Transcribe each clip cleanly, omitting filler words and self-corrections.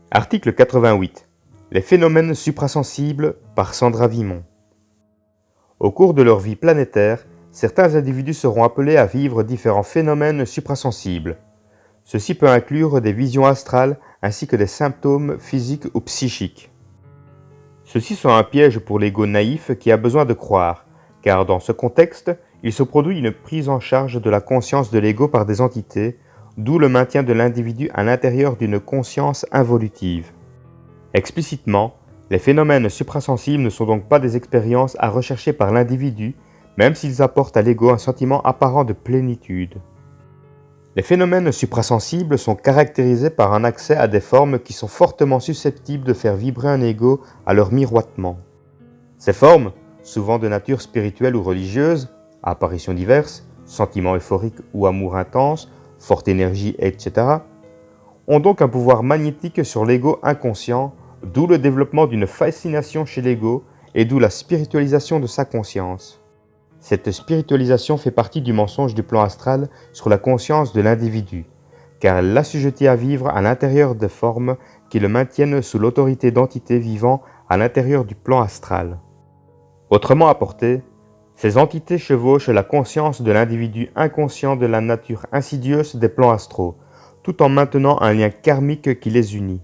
Article 88. Les phénomènes suprasensibles par Sandra Vimont. Au cours de leur vie planétaire, certains individus seront appelés à vivre différents phénomènes suprasensibles. Ceci peut inclure des visions astrales ainsi que des symptômes physiques ou psychiques. Ceci sont un piège pour l'ego naïf qui a besoin de croire, car dans ce contexte, il se produit une prise en charge de la conscience de l'ego par des entités, d'où le maintien de l'individu à l'intérieur d'une conscience involutive. Explicitement, les phénomènes suprasensibles ne sont donc pas des expériences à rechercher par l'individu, même s'ils apportent à l'ego un sentiment apparent de plénitude. Les phénomènes suprasensibles sont caractérisés par un accès à des formes qui sont fortement susceptibles de faire vibrer un ego à leur miroitement. Ces formes, souvent de nature spirituelle ou religieuse, apparitions diverses, sentiments euphoriques ou amour intense, forte énergie, etc., ont donc un pouvoir magnétique sur l'ego inconscient, d'où le développement d'une fascination chez l'ego et d'où la spiritualisation de sa conscience. Cette spiritualisation fait partie du mensonge du plan astral sur la conscience de l'individu, car elle l'assujettit à vivre à l'intérieur de formes qui le maintiennent sous l'autorité d'entités vivant à l'intérieur du plan astral. Autrement apporté, ces entités chevauchent la conscience de l'individu inconscient de la nature insidieuse des plans astraux, tout en maintenant un lien karmique qui les unit.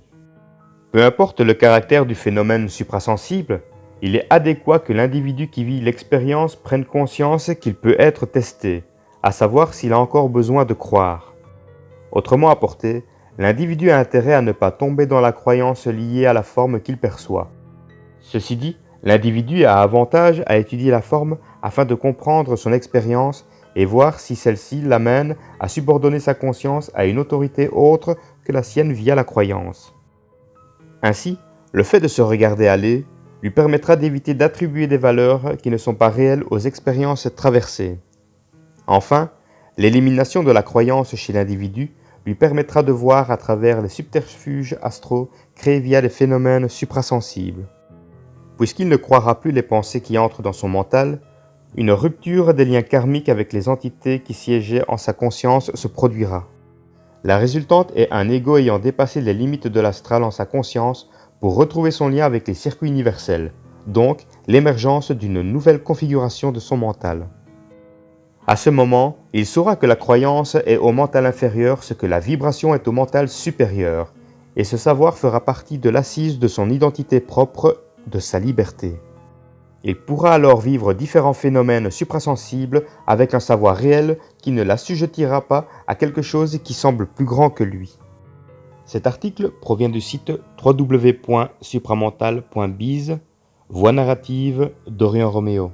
Peu importe le caractère du phénomène suprasensible, il est adéquat que l'individu qui vit l'expérience prenne conscience qu'il peut être testé, à savoir s'il a encore besoin de croire. Autrement apporté, l'individu a intérêt à ne pas tomber dans la croyance liée à la forme qu'il perçoit. Ceci dit, l'individu a avantage à étudier la forme afin de comprendre son expérience et voir si celle-ci l'amène à subordonner sa conscience à une autorité autre que la sienne via la croyance. Ainsi, le fait de se regarder aller lui permettra d'éviter d'attribuer des valeurs qui ne sont pas réelles aux expériences traversées. Enfin, l'élimination de la croyance chez l'individu lui permettra de voir à travers les subterfuges astraux créés via les phénomènes suprasensibles. Puisqu'il ne croira plus les pensées qui entrent dans son mental, une rupture des liens karmiques avec les entités qui siégeaient en sa conscience se produira. La résultante est un ego ayant dépassé les limites de l'astral en sa conscience pour retrouver son lien avec les circuits universels, donc l'émergence d'une nouvelle configuration de son mental. À ce moment, il saura que la croyance est au mental inférieur ce que la vibration est au mental supérieur, et ce savoir fera partie de l'assise de son identité propre, de sa liberté. Il pourra alors vivre différents phénomènes suprasensibles avec un savoir réel qui ne l'assujettira pas à quelque chose qui semble plus grand que lui. Cet article provient du site www.supramental.biz, Voix narrative d'Orion Roméo.